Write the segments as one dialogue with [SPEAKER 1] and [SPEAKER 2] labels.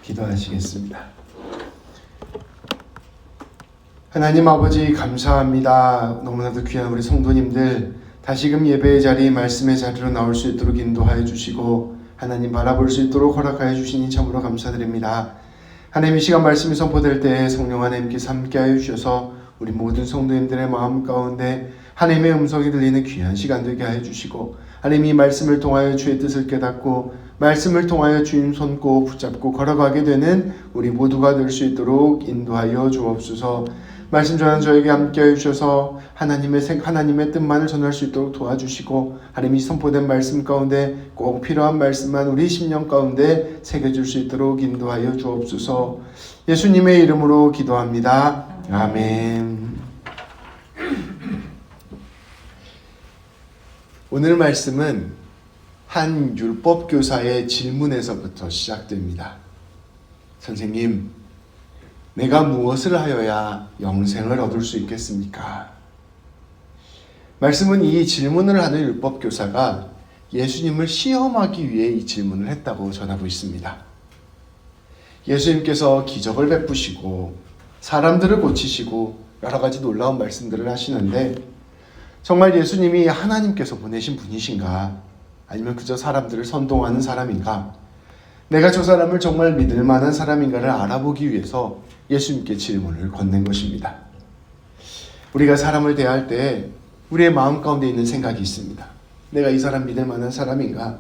[SPEAKER 1] 기도하시겠습니다. 하나님 아버지 감사합니다. 너무나도 귀한 우리 성도님들 다시금 예배의 자리, 말씀의 자리로 나올 수 있도록 인도하여 주시고 하나님 바라볼 수 있도록 허락하여 주시니 참으로 감사드립니다. 하나님 이 시간 말씀이 선포될 때 성령 하나님께서 함께하여 주셔서 우리 모든 성도님들의 마음 가운데 하나님의 음성이 들리는 귀한 시간 되게 하여 주시고 하나님 이 말씀을 통하여 주의 뜻을 깨닫고 말씀을 통하여 주님 손고 붙잡고 걸어가게 되는 우리 모두가 될 수 있도록 인도하여 주옵소서. 말씀 전하는 저에게 함께해 주셔서 하나님의 뜻만을 전할 수 있도록 도와주시고 하나님이 선포된 말씀 가운데 꼭 필요한 말씀만 우리 심령 가운데 새겨줄 수 있도록 인도하여 주옵소서. 예수님의 이름으로 기도합니다. 아멘. 오늘 말씀은 한 율법교사의 질문에서부터 시작됩니다. 선생님, 내가 무엇을 하여야 영생을 얻을 수 있겠습니까? 말씀은 이 질문을 하는 율법교사가 예수님을 시험하기 위해 이 질문을 했다고 전하고 있습니다. 예수님께서 기적을 베푸시고 사람들을 고치시고 여러 가지 놀라운 말씀들을 하시는데 정말 예수님이 하나님께서 보내신 분이신가? 아니면 그저 사람들을 선동하는 사람인가? 내가 저 사람을 정말 믿을 만한 사람인가를 알아보기 위해서 예수님께 질문을 건넨 것입니다. 우리가 사람을 대할 때 우리의 마음 가운데 있는 생각이 있습니다. 내가 이 사람 믿을 만한 사람인가?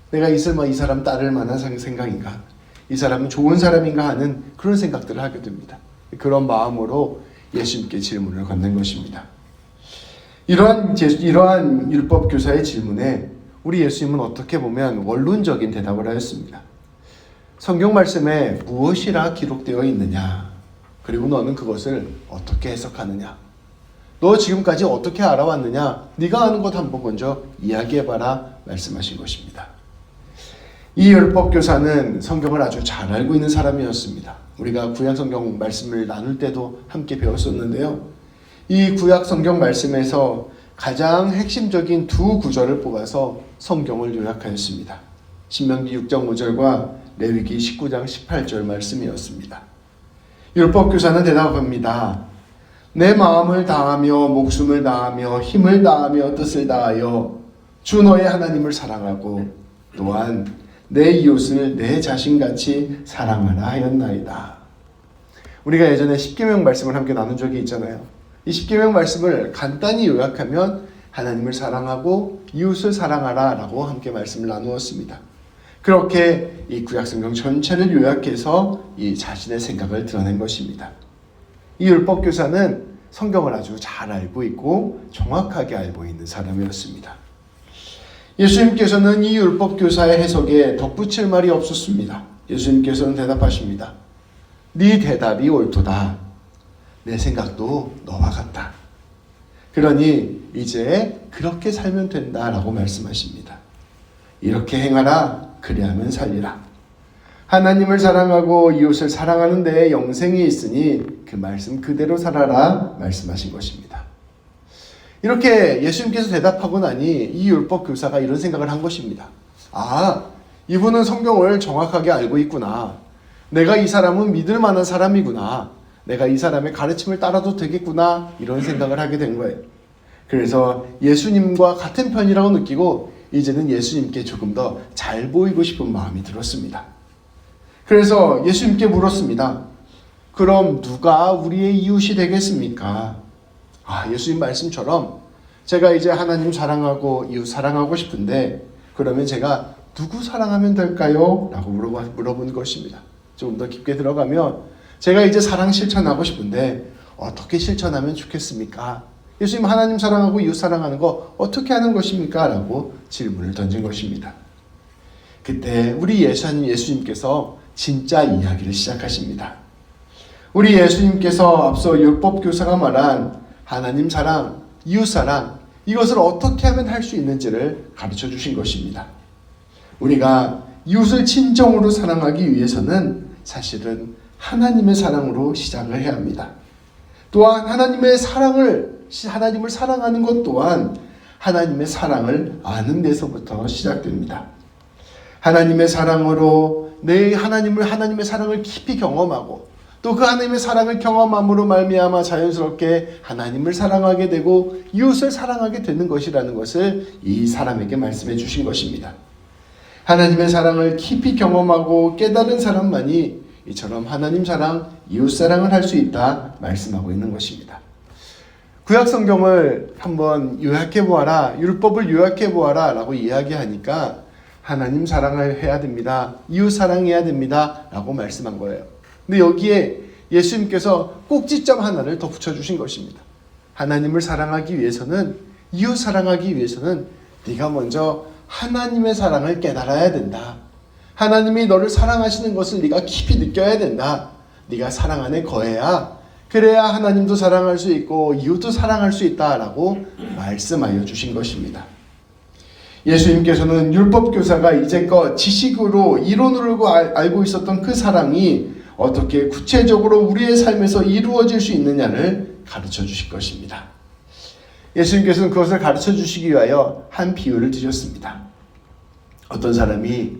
[SPEAKER 1] 내가 이 사람 따를 만한 생각인가? 이 사람은 좋은 사람인가 하는 그런 생각들을 하게 됩니다. 그런 마음으로 예수님께 질문을 건넨 것입니다. 이러한 율법교사의 질문에 우리 예수님은 어떻게 보면 원론적인 대답을 하였습니다. 성경 말씀에 무엇이라 기록되어 있느냐? 그리고 너는 그것을 어떻게 해석하느냐? 너 지금까지 어떻게 알아왔느냐? 네가 아는 것 한번 먼저 이야기해봐라 말씀하신 것입니다. 이 율법교사는 성경을 아주 잘 알고 있는 사람이었습니다. 우리가 구약성경 말씀을 나눌 때도 함께 배웠었는데요. 이 구약성경 말씀에서 가장 핵심적인 두 구절을 뽑아서 성경을 요약하였습니다. 신명기 6장 5절과 레위기 19장 18절 말씀이었습니다. 율법교사는 대답합니다. 내 마음을 다하며 목숨을 다하며 힘을 다하며 뜻을 다하여 주 너의 하나님을 사랑하고 또한 내 이웃을 내 자신같이 사랑하라 하였나이다. 우리가 예전에 십계명 말씀을 함께 나눈 적이 있잖아요. 이 십계명 말씀을 간단히 요약하면 하나님을 사랑하고 이웃을 사랑하라 라고 함께 말씀을 나누었습니다. 그렇게 이 구약성경 전체를 요약해서 이 자신의 생각을 드러낸 것입니다. 이 율법교사는 성경을 아주 잘 알고 있고 정확하게 알고 있는 사람이었습니다. 예수님께서는 이 율법교사의 해석에 덧붙일 말이 없었습니다. 예수님께서는 대답하십니다. 네 대답이 옳도다. 내 생각도 너와 같다. 그러니 이제 그렇게 살면 된다라고 말씀하십니다. 이렇게 행하라. 그리하면 살리라. 하나님을 사랑하고 이웃을 사랑하는 데에 영생이 있으니 그 말씀 그대로 살아라 말씀하신 것입니다. 이렇게 예수님께서 대답하고 나니 이 율법교사가 이런 생각을 한 것입니다. 아, 이분은 성경을 정확하게 알고 있구나. 내가 이 사람은 믿을 만한 사람이구나. 내가 이 사람의 가르침을 따라도 되겠구나. 이런 생각을 하게 된 거예요. 그래서 예수님과 같은 편이라고 느끼고 이제는 예수님께 조금 더 잘 보이고 싶은 마음이 들었습니다. 그래서 예수님께 물었습니다. 그럼 누가 우리의 이웃이 되겠습니까? 예수님 말씀처럼 제가 이제 하나님 사랑하고 이웃 사랑하고 싶은데 그러면 제가 누구 사랑하면 될까요? 라고 물어본 것입니다. 조금 더 깊게 들어가면 제가 이제 사랑 실천하고 싶은데 어떻게 실천하면 좋겠습니까? 예수님 하나님 사랑하고 이웃 사랑하는 거 어떻게 하는 것입니까? 라고 질문을 던진 것입니다. 그때 우리 예수님께서 진짜 이야기를 시작하십니다. 우리 예수님께서 앞서 율법교사가 말한 하나님 사랑, 이웃 사랑 이것을 어떻게 하면 할 수 있는지를 가르쳐 주신 것입니다. 우리가 이웃을 진정으로 사랑하기 위해서는 사실은 하나님의 사랑으로 시작을 해야 합니다. 또한 하나님을 사랑하는 것 또한 하나님의 사랑을 아는 데서부터 시작됩니다. 하나님의 사랑으로 내 하나님의 사랑을 깊이 경험하고 또 그 하나님의 사랑을 경험함으로 말미암아 자연스럽게 하나님을 사랑하게 되고 이웃을 사랑하게 되는 것이라는 것을 이 사람에게 말씀해 주신 것입니다. 하나님의 사랑을 깊이 경험하고 깨달은 사람만이 이처럼 하나님 사랑, 이웃 사랑을 할 수 있다 말씀하고 있는 것입니다. 구약 성경을 한번 요약해 보아라, 율법을 요약해 보아라 라고 이야기하니까 하나님 사랑을 해야 됩니다, 이웃 사랑해야 됩니다 라고 말씀한 거예요. 근데 여기에 예수님께서 꼭지점 하나를 더 붙여주신 것입니다. 하나님을 사랑하기 위해서는, 이웃 사랑하기 위해서는 네가 먼저 하나님의 사랑을 깨달아야 된다. 하나님이 너를 사랑하시는 것을 네가 깊이 느껴야 된다. 네가 사랑 안에 거해야, 그래야 하나님도 사랑할 수 있고 이웃도 사랑할 수 있다라고 말씀하여 주신 것입니다. 예수님께서는 율법교사가 이제껏 지식으로 이론으로 알고 있었던 그 사랑이 어떻게 구체적으로 우리의 삶에서 이루어질 수 있느냐를 가르쳐 주실 것입니다. 예수님께서는 그것을 가르쳐 주시기 위하여 한 비유를 드렸습니다. 어떤 사람이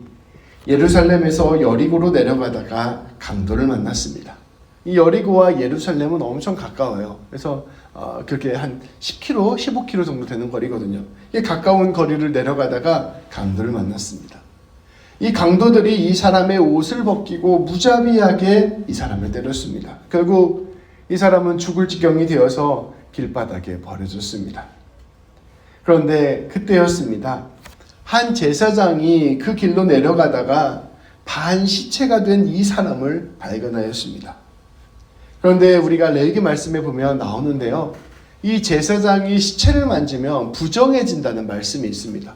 [SPEAKER 1] 예루살렘에서 여리고로 내려가다가 강도를 만났습니다. 이 여리고와 예루살렘은 엄청 가까워요. 그래서 그렇게 한 10km, 15km 정도 되는 거리거든요. 이 가까운 거리를 내려가다가 강도를 만났습니다. 이 강도들이 이 사람의 옷을 벗기고 무자비하게 이 사람을 때렸습니다. 결국 이 사람은 죽을 지경이 되어서 길바닥에 버려졌습니다. 그런데 그때였습니다. 한 제사장이 그 길로 내려가다가 반 시체가 된 이 사람을 발견하였습니다. 그런데 우리가 레위기 말씀에 보면 나오는데요, 이 제사장이 시체를 만지면 부정해진다는 말씀이 있습니다.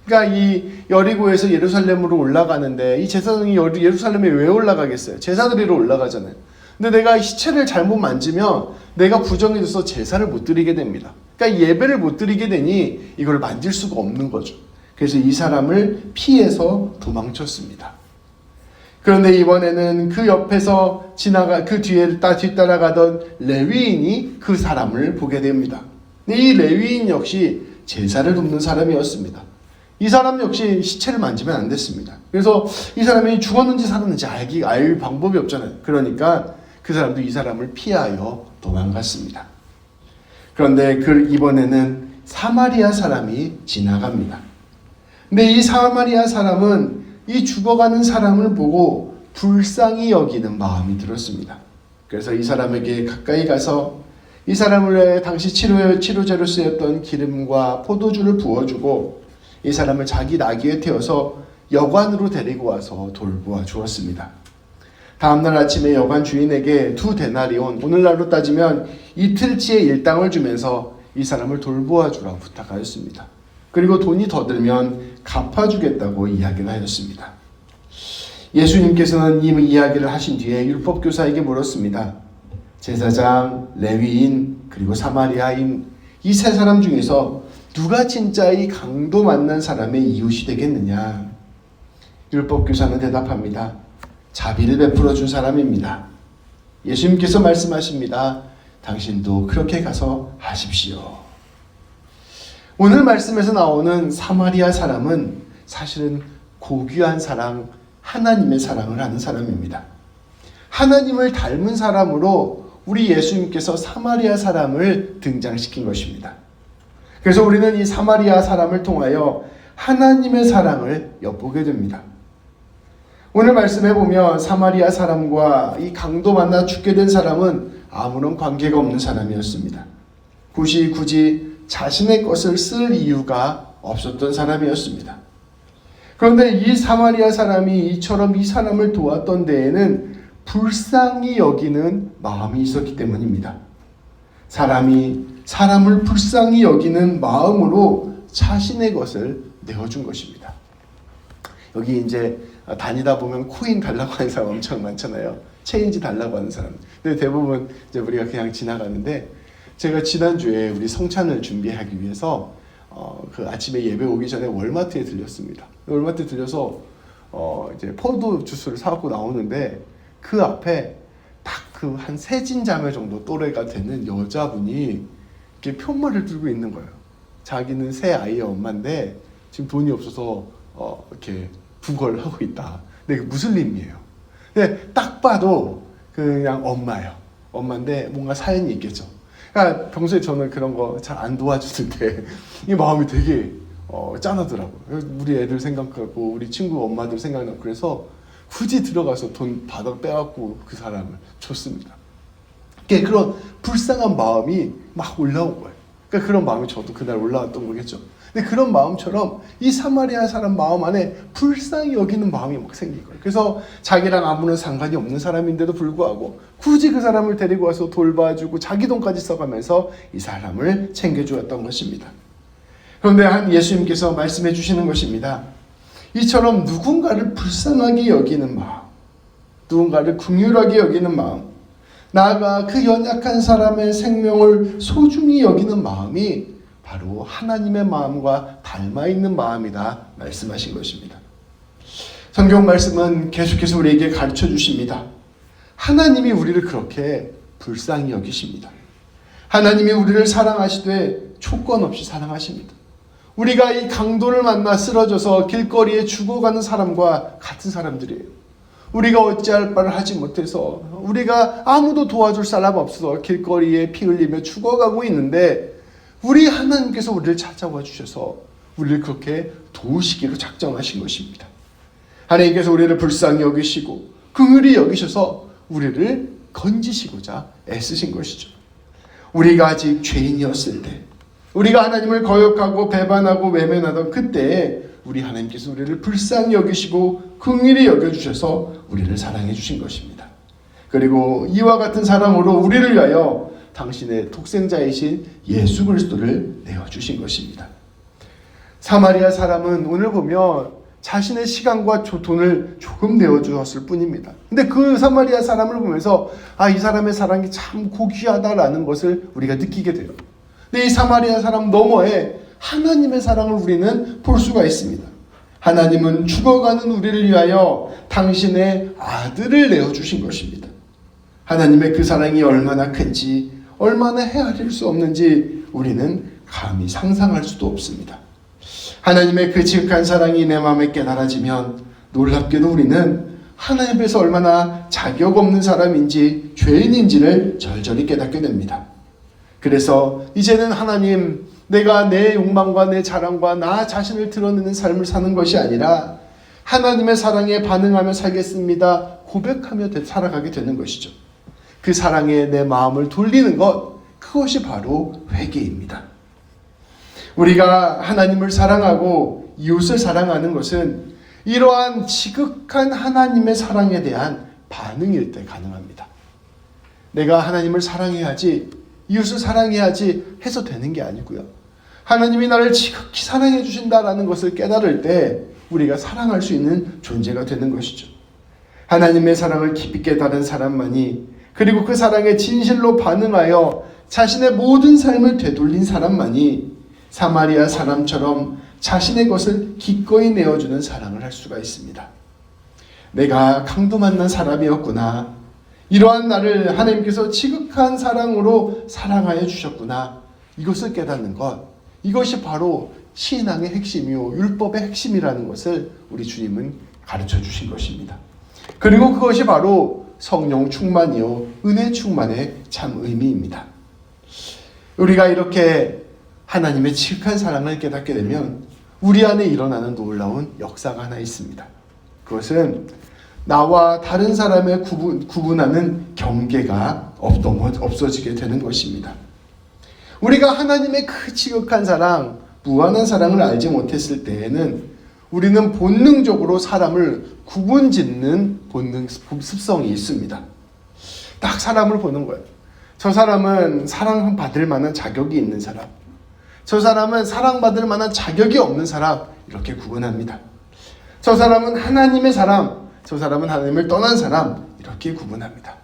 [SPEAKER 1] 그러니까 이 여리고에서 예루살렘으로 올라가는데 이 제사장이 예루살렘에 왜 올라가겠어요? 제사 드리러 올라가잖아요. 근데 내가 시체를 잘못 만지면 내가 부정해져서 제사를 못 드리게 됩니다. 그러니까 예배를 못 드리게 되니 이걸 만질 수가 없는 거죠. 그래서 이 사람을 피해서 도망쳤습니다. 그런데 이번에는 그 옆에서 그 뒤에 뒤따라가던 레위인이 그 사람을 보게 됩니다. 이 레위인 역시 제사를 돕는 사람이었습니다. 이 사람 역시 시체를 만지면 안 됐습니다. 그래서 이 사람이 죽었는지 살았는지 알 방법이 없잖아요. 그러니까 그 사람도 이 사람을 피하여 도망갔습니다. 그런데 이번에는 사마리아 사람이 지나갑니다. 근데 이 사마리아 사람은 이 죽어가는 사람을 보고 불쌍히 여기는 마음이 들었습니다. 그래서 이 사람에게 가까이 가서 이 사람을 위해 당시 치료제로 쓰였던 기름과 포도주를 부어주고 이 사람을 자기 나귀에 태워서 여관으로 데리고 와서 돌보아 주었습니다. 다음날 아침에 여관 주인에게 2데나리온, 오늘날로 따지면 이틀치의 일당을 주면서 이 사람을 돌보아 주라고 부탁하였습니다. 그리고 돈이 더 들면 갚아주겠다고 이야기를 하였습니다. 예수님께서는 이 이야기를 하신 뒤에 율법교사에게 물었습니다. 제사장, 레위인, 그리고 사마리아인 이 세 사람 중에서 누가 진짜 이 강도 만난 사람의 이웃이 되겠느냐? 율법교사는 대답합니다. 자비를 베풀어 준 사람입니다. 예수님께서 말씀하십니다. 당신도 그렇게 가서 하십시오. 오늘 말씀에서 나오는 사마리아 사람은 사실은 고귀한 사랑, 하나님의 사랑을 하는 사람입니다. 하나님을 닮은 사람으로 우리 예수님께서 사마리아 사람을 등장시킨 것입니다. 그래서 우리는 이 사마리아 사람을 통하여 하나님의 사랑을 엿보게 됩니다. 오늘 말씀해 보면 사마리아 사람과 이 강도 만나 죽게 된 사람은 아무런 관계가 없는 사람이었습니다. 굳이 자신의 것을 쓸 이유가 없었던 사람이었습니다. 그런데 이 사마리아 사람이 이처럼 이 사람을 도왔던 데에는 불쌍히 여기는 마음이 있었기 때문입니다. 사람이 사람을 불쌍히 여기는 마음으로 자신의 것을 내어준 것입니다. 여기 이제 다니다 보면 코인 달라고 하는 사람 엄청 많잖아요. 체인지 달라고 하는 사람. 근데 대부분 이제 우리가 그냥 지나가는데, 제가 지난주에 우리 성찬을 준비하기 위해서 그 아침에 예배 오기 전에 월마트에 들렸습니다. 월마트에 들려서 이제 포도 주스를 사갖고 나오는데 그 앞에 딱 그 한 세진자매 정도 또래가 되는 여자분이 이렇게 편말을 들고 있는 거예요. 자기는 새 아이의 엄마인데 지금 돈이 없어서 이렇게 부걸하고 있다. 근데 무슬림이에요. 근데 딱 봐도 그냥 엄마예요. 엄마인데 뭔가 사연이 있겠죠. 그러니까 평소에 저는 그런 거 잘 안 도와주는데 이 마음이 되게 짠하더라고요. 우리 애들 생각하고 우리 친구 엄마들 생각나고 그래서 굳이 들어가서 돈 바닥 빼갖고 그 사람을 줬습니다. 그런 불쌍한 마음이 막 올라온 거예요. 그러니까 그런 마음이 저도 그날 올라왔던 거겠죠. 근데 그런 마음처럼 이 사마리아 사람 마음 안에 불쌍히 여기는 마음이 막 생긴 거예요. 그래서 자기랑 아무런 상관이 없는 사람인데도 불구하고 굳이 그 사람을 데리고 와서 돌봐주고 자기 돈까지 써가면서 이 사람을 챙겨주었던 것입니다. 그런데 예수님께서 말씀해 주시는 것입니다. 이처럼 누군가를 불쌍하게 여기는 마음, 누군가를 긍휼하게 여기는 마음, 나아가 그 연약한 사람의 생명을 소중히 여기는 마음이 바로 하나님의 마음과 닮아있는 마음이다 말씀하신 것입니다. 성경 말씀은 계속해서 우리에게 가르쳐 주십니다. 하나님이 우리를 그렇게 불쌍히 여기십니다. 하나님이 우리를 사랑하시되 조건 없이 사랑하십니다. 우리가 이 강도를 만나 쓰러져서 길거리에 죽어가는 사람과 같은 사람들이에요. 우리가 어찌할 바를 하지 못해서 우리가 아무도 도와줄 사람 없어서 길거리에 피 흘리며 죽어가고 있는데 우리 하나님께서 우리를 찾아와 주셔서 우리를 그렇게 도우시기로 작정하신 것입니다. 하나님께서 우리를 불쌍히 여기시고 긍휼히 여기셔서 우리를 건지시고자 애쓰신 것이죠. 우리가 아직 죄인이었을 때, 우리가 하나님을 거역하고 배반하고 외면하던 그때에 우리 하나님께서 우리를 불쌍히 여기시고 긍휼히 여겨주셔서 우리를 사랑해 주신 것입니다. 그리고 이와 같은 사랑으로 우리를 위하여 당신의 독생자이신 예수 그리스도를 내어주신 것입니다. 사마리아 사람은 오늘 보면 자신의 시간과 돈을 조금 내어주었을 뿐입니다. 근데 그 사마리아 사람을 보면서 이 사람의 사랑이 참 고귀하다라는 것을 우리가 느끼게 돼요. 근데 이 사마리아 사람 너머에 하나님의 사랑을 우리는 볼 수가 있습니다. 하나님은 죽어가는 우리를 위하여 당신의 아들을 내어주신 것입니다. 하나님의 그 사랑이 얼마나 큰지, 얼마나 헤아릴 수 없는지 우리는 감히 상상할 수도 없습니다. 하나님의 그 지극한 사랑이 내 마음에 깨달아지면 놀랍게도 우리는 하나님 앞에서 얼마나 자격 없는 사람인지 죄인인지를 절절히 깨닫게 됩니다. 그래서 이제는 하나님, 내가 내 욕망과 내 자랑과 나 자신을 드러내는 삶을 사는 것이 아니라 하나님의 사랑에 반응하며 살겠습니다 고백하며 살아가게 되는 것이죠. 그 사랑에 내 마음을 돌리는 것, 그것이 바로 회개입니다. 우리가 하나님을 사랑하고 이웃을 사랑하는 것은 이러한 지극한 하나님의 사랑에 대한 반응일 때 가능합니다. 내가 하나님을 사랑해야지, 이웃을 사랑해야지 해서 되는 게 아니고요. 하나님이 나를 지극히 사랑해 주신다라는 것을 깨달을 때 우리가 사랑할 수 있는 존재가 되는 것이죠. 하나님의 사랑을 깊이 깨달은 사람만이, 그리고 그 사랑에 진실로 반응하여 자신의 모든 삶을 되돌린 사람만이 사마리아 사람처럼 자신의 것을 기꺼이 내어주는 사랑을 할 수가 있습니다. 내가 강도 만난 사람이었구나. 이러한 나를 하나님께서 지극한 사랑으로 사랑하여 주셨구나. 이것을 깨닫는 것, 이것이 바로 신앙의 핵심이요 율법의 핵심이라는 것을 우리 주님은 가르쳐 주신 것입니다. 그리고 그것이 바로 성령 충만이요 은혜 충만의 참 의미입니다. 우리가 이렇게 하나님의 지극한 사랑을 깨닫게 되면 우리 안에 일어나는 놀라운 역사가 하나 있습니다. 그것은 나와 다른 사람의 구분하는 경계가 없어지게 되는 것입니다. 우리가 하나님의 그 지극한 사랑, 무한한 사랑을 알지 못했을 때에는 우리는 본능적으로 사람을 구분짓는 본능 습성이 있습니다. 딱 사람을 보는 거예요. 저 사람은 사랑받을 만한 자격이 있는 사람, 저 사람은 사랑받을 만한 자격이 없는 사람, 이렇게 구분합니다. 저 사람은 하나님의 사람, 저 사람은 하나님을 떠난 사람, 이렇게 구분합니다.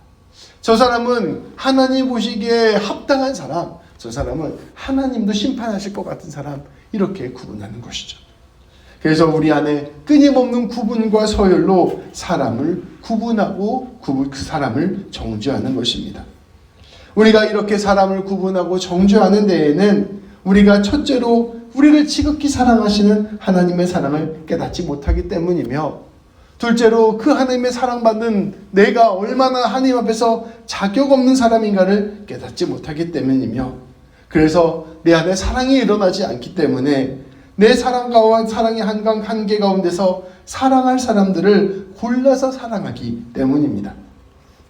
[SPEAKER 1] 저 사람은 하나님 보시기에 합당한 사람, 저 사람은 하나님도 심판하실 것 같은 사람, 이렇게 구분하는 것이죠. 그래서 우리 안에 끊임없는 구분과 서열로 사람을 구분하고 그 사람을 정죄하는 것입니다. 우리가 이렇게 사람을 구분하고 정죄하는 데에는 우리가 첫째로 우리를 지극히 사랑하시는 하나님의 사랑을 깨닫지 못하기 때문이며, 둘째로 그 하나님의 사랑받는 내가 얼마나 하나님 앞에서 자격 없는 사람인가를 깨닫지 못하기 때문이며, 그래서 내 안에 사랑이 일어나지 않기 때문에 내 사랑과 사랑의 한계 가운데서 사랑할 사람들을 골라서 사랑하기 때문입니다.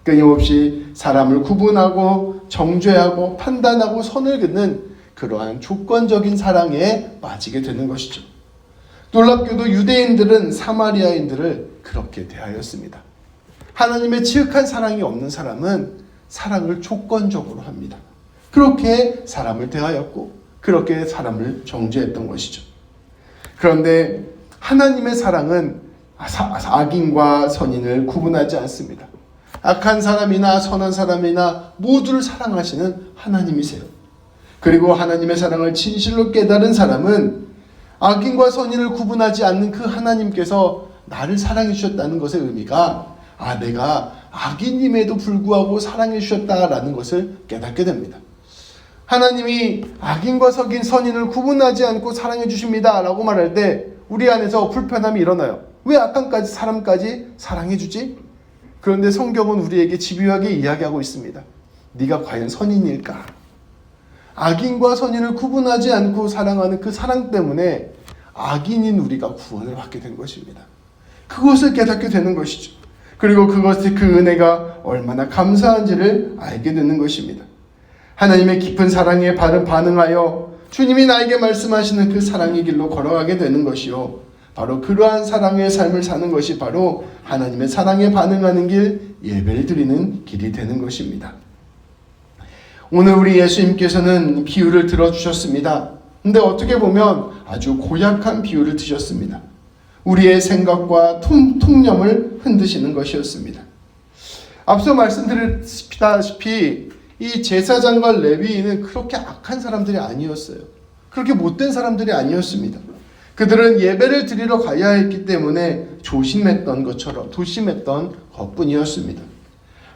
[SPEAKER 1] 끊임없이 사람을 구분하고 정죄하고 판단하고 선을 긋는 그러한 조건적인 사랑에 빠지게 되는 것이죠. 놀랍게도 유대인들은 사마리아인들을 그렇게 대하였습니다. 하나님의 지극한 사랑이 없는 사람은 사랑을 조건적으로 합니다. 그렇게 사람을 대하였고 그렇게 사람을 정죄했던 것이죠. 그런데 하나님의 사랑은 악인과 선인을 구분하지 않습니다. 악한 사람이나 선한 사람이나 모두를 사랑하시는 하나님이세요. 그리고 하나님의 사랑을 진실로 깨달은 사람은 악인과 선인을 구분하지 않는 그 하나님께서 나를 사랑해 주셨다는 것의 의미가 내가 악인임에도 불구하고 사랑해 주셨다라는 것을 깨닫게 됩니다. 하나님이 악인과 선인을 구분하지 않고 사랑해 주십니다 라고 말할 때 우리 안에서 불편함이 일어나요. 왜 악한 사람까지 사랑해 주지? 그런데 성경은 우리에게 집요하게 이야기하고 있습니다. 네가 과연 선인일까? 악인과 선인을 구분하지 않고 사랑하는 그 사랑 때문에 악인인 우리가 구원을 받게 된 것입니다. 그것을 깨닫게 되는 것이죠. 그리고 그 은혜가 얼마나 감사한지를 알게 되는 것입니다. 하나님의 깊은 사랑에 반응하여 주님이 나에게 말씀하시는 그 사랑의 길로 걸어가게 되는 것이요, 바로 그러한 사랑의 삶을 사는 것이 바로 하나님의 사랑에 반응하는 길, 예배를 드리는 길이 되는 것입니다. 오늘 우리 예수님께서는 비유를 들어주셨습니다. 근데 어떻게 보면 아주 고약한 비유를 드셨습니다. 우리의 생각과 통념을 흔드시는 것이었습니다. 앞서 말씀드렸다시피 이 제사장과 레위인은 그렇게 악한 사람들이 아니었어요. 그렇게 못된 사람들이 아니었습니다. 그들은 예배를 드리러 가야 했기 때문에 조심했던 것뿐이었습니다.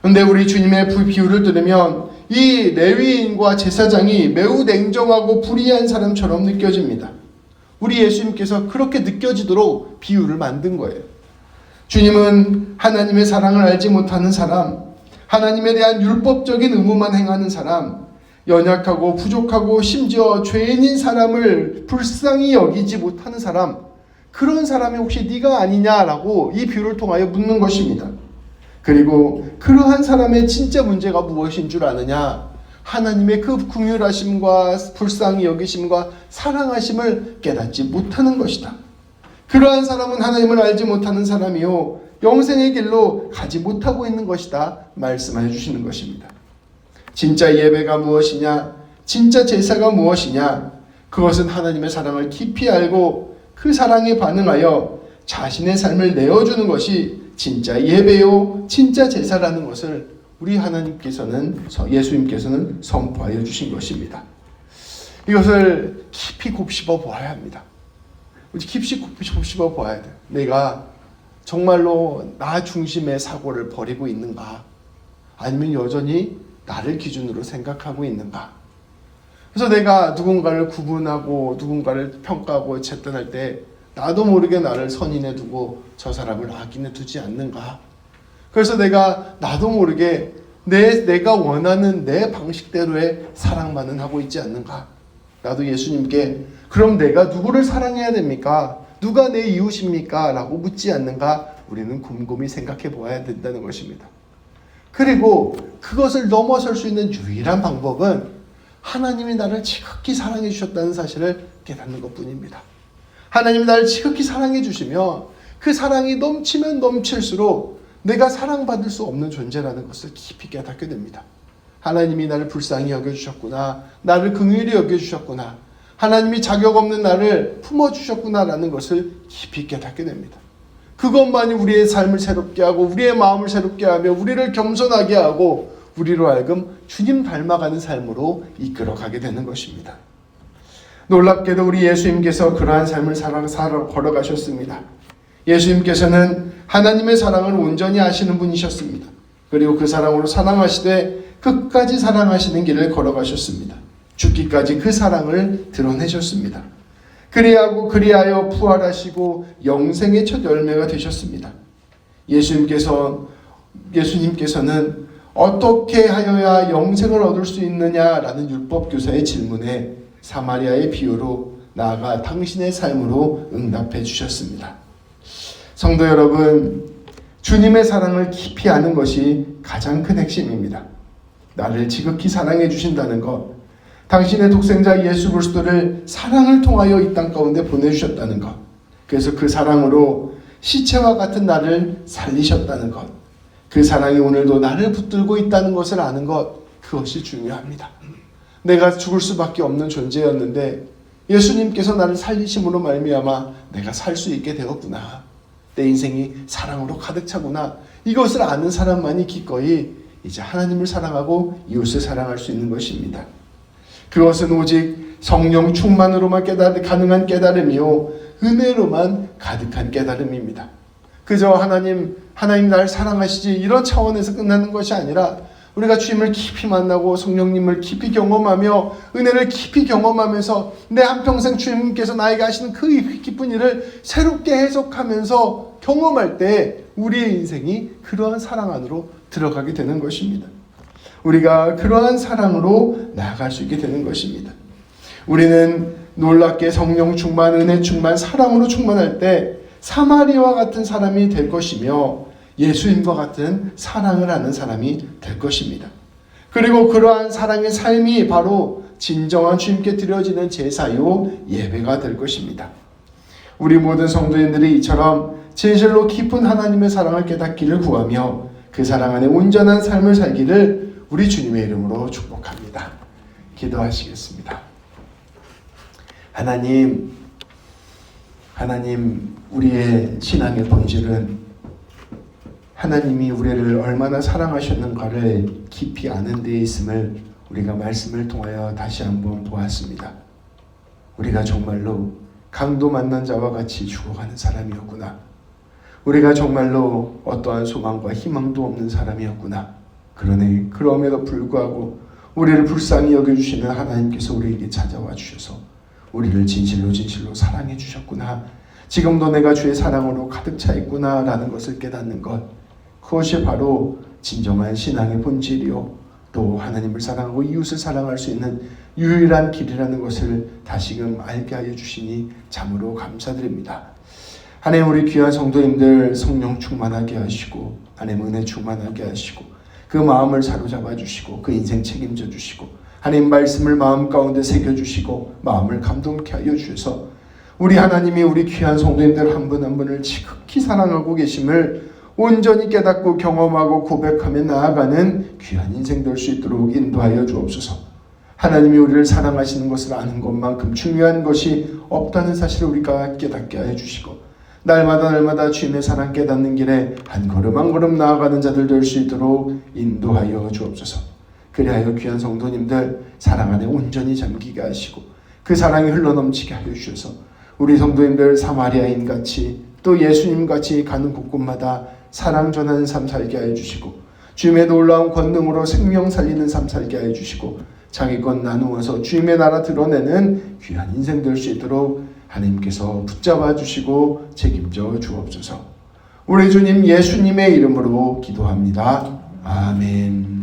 [SPEAKER 1] 그런데 우리 주님의 비유를 들으면 이 레위인과 제사장이 매우 냉정하고 불의한 사람처럼 느껴집니다. 우리 예수님께서 그렇게 느껴지도록 비유를 만든 거예요. 주님은 하나님의 사랑을 알지 못하는 사람, 하나님에 대한 율법적인 의무만 행하는 사람, 연약하고 부족하고 심지어 죄인인 사람을 불쌍히 여기지 못하는 사람, 그런 사람이 혹시 네가 아니냐라고 이 비유를 통하여 묻는 것입니다. 그리고 그러한 사람의 진짜 문제가 무엇인 줄 아느냐? 하나님의 그 긍휼하심과 불쌍히 여기심과 사랑하심을 깨닫지 못하는 것이다. 그러한 사람은 하나님을 알지 못하는 사람이요, 영생의 길로 가지 못하고 있는 것이다 말씀해 주시는 것입니다. 진짜 예배가 무엇이냐? 진짜 제사가 무엇이냐? 그것은 하나님의 사랑을 깊이 알고 그 사랑에 반응하여 자신의 삶을 내어주는 것이 진짜 예배요, 진짜 제사라는 것을 우리 예수님께서는 선포하여 주신 것입니다. 이것을 깊이 곱씹어 보아야 합니다. 깊이 곱씹어 보아야 돼요. 내가 정말로 나 중심의 사고를 버리고 있는가? 아니면 여전히 나를 기준으로 생각하고 있는가? 그래서 내가 누군가를 구분하고 누군가를 평가하고 채권할 때 나도 모르게 나를 선인에 두고 저 사람을 악인에 두지 않는가? 그래서 내가 나도 모르게 내가 원하는 내 방식대로의 사랑만은 하고 있지 않는가? 나도 예수님께 그럼 내가 누구를 사랑해야 됩니까? 누가 내 이웃입니까? 라고 묻지 않는가? 우리는 곰곰이 생각해 보아야 된다는 것입니다. 그리고 그것을 넘어설 수 있는 유일한 방법은 하나님이 나를 지극히 사랑해 주셨다는 사실을 깨닫는 것뿐입니다. 하나님이 나를 지극히 사랑해 주시며 그 사랑이 넘치면 넘칠수록 내가 사랑받을 수 없는 존재라는 것을 깊이 깨닫게 됩니다. 하나님이 나를 불쌍히 여겨주셨구나. 나를 긍휼히 여겨주셨구나. 하나님이 자격 없는 나를 품어주셨구나라는 것을 깊이 깨닫게 됩니다. 그것만이 우리의 삶을 새롭게 하고 우리의 마음을 새롭게 하며 우리를 겸손하게 하고 우리로 하여금 주님 닮아가는 삶으로 이끌어가게 되는 것입니다. 놀랍게도 우리 예수님께서 그러한 삶을 살아 걸어가셨습니다. 예수님께서는 하나님의 사랑을 온전히 아시는 분이셨습니다. 그리고 그 사랑으로 사랑하시되 끝까지 사랑하시는 길을 걸어가셨습니다. 죽기까지 그 사랑을 드러내셨습니다. 그리하여 부활하시고 영생의 첫 열매가 되셨습니다. 예수님께서는 어떻게 하여야 영생을 얻을 수 있느냐라는 율법 교사의 질문에 사마리아의 비유로 나아가 당신의 삶으로 응답해 주셨습니다. 성도 여러분, 주님의 사랑을 깊이 아는 것이 가장 큰 핵심입니다. 나를 지극히 사랑해 주신다는 것, 당신의 독생자 예수 그리스도를 사랑을 통하여 이 땅 가운데 보내주셨다는 것, 그래서 그 사랑으로 시체와 같은 나를 살리셨다는 것, 그 사랑이 오늘도 나를 붙들고 있다는 것을 아는 것, 그것이 중요합니다. 내가 죽을 수밖에 없는 존재였는데 예수님께서 나를 살리심으로 말미암아 내가 살 수 있게 되었구나. 내 인생이 사랑으로 가득 차구나. 이것을 아는 사람만이 기꺼이 이제 하나님을 사랑하고 이웃을 사랑할 수 있는 것입니다. 그것은 오직 성령 충만으로만 가능한 깨달음이요, 은혜로만 가득한 깨달음입니다. 그저 하나님 나를 사랑하시지 이런 차원에서 끝나는 것이 아니라 우리가 주님을 깊이 만나고 성령님을 깊이 경험하며 은혜를 깊이 경험하면서 내 한평생 주님께서 나에게 하시는 그 깊은 일을 새롭게 해석하면서 경험할 때 우리의 인생이 그러한 사랑 안으로 들어가게 되는 것입니다. 우리가 그러한 사랑으로 나아갈 수 있게 되는 것입니다. 우리는 놀랍게 성령 충만, 은혜 충만, 사랑으로 충만할 때 사마리아와 같은 사람이 될 것이며 예수님과 같은 사랑을 하는 사람이 될 것입니다. 그리고 그러한 사랑의 삶이 바로 진정한 주님께 드려지는 제사요 예배가 될 것입니다. 우리 모든 성도님들이 이처럼 진실로 깊은 하나님의 사랑을 깨닫기를 구하며 그 사랑 안에 온전한 삶을 살기를 우리 주님의 이름으로 축복합니다. 기도하시겠습니다. 하나님, 우리의 신앙의 본질은 하나님이 우리를 얼마나 사랑하셨는가를 깊이 아는 데에 있음을 우리가 말씀을 통하여 다시 한번 보았습니다. 우리가 정말로 강도 만난 자와 같이 죽어가는 사람이었구나. 우리가 정말로 어떠한 소망과 희망도 없는 사람이었구나. 그러네, 그럼에도 불구하고 우리를 불쌍히 여겨주시는 하나님께서 우리에게 찾아와 주셔서 우리를 진실로 사랑해 주셨구나. 지금도 내가 주의 사랑으로 가득 차 있구나 라는 것을 깨닫는 것, 그것이 바로 진정한 신앙의 본질이요, 또 하나님을 사랑하고 이웃을 사랑할 수 있는 유일한 길이라는 것을 다시금 알게 하여 주시니 참으로 감사드립니다. 하나님, 우리 귀한 성도님들 성령 충만하게 하시고 하나님 은혜 충만하게 하시고 그 마음을 사로잡아 주시고 그 인생 책임져 주시고 하나님 말씀을 마음 가운데 새겨주시고 마음을 감동케 하여 주셔서 우리 하나님이 우리 귀한 성도님들 한 분 한 분을 지극히 사랑하고 계심을 온전히 깨닫고 경험하고 고백하며 나아가는 귀한 인생 될 수 있도록 인도하여 주옵소서. 하나님이 우리를 사랑하시는 것을 아는 것만큼 중요한 것이 없다는 사실을 우리가 깨닫게 하여 주시고 날마다 주님의 사랑 깨닫는 길에 한 걸음 한 걸음 나아가는 자들 될 수 있도록 인도하여 주옵소서. 그리하여 귀한 성도님들 사랑 안에 온전히 잠기게 하시고 그 사랑이 흘러넘치게 하여 주셔서 우리 성도님들 사마리아인같이 또 예수님같이 가는 곳곳마다 사랑 전하는 삶 살게 하여 주시고 주님의 놀라운 권능으로 생명 살리는 삶 살게 하여 주시고 자기 것 나누어서 주님의 나라 드러내는 귀한 인생 될 수 있도록 하나님께서 붙잡아 주시고 책임져 주옵소서. 우리 주님 예수님의 이름으로 기도합니다. 아멘.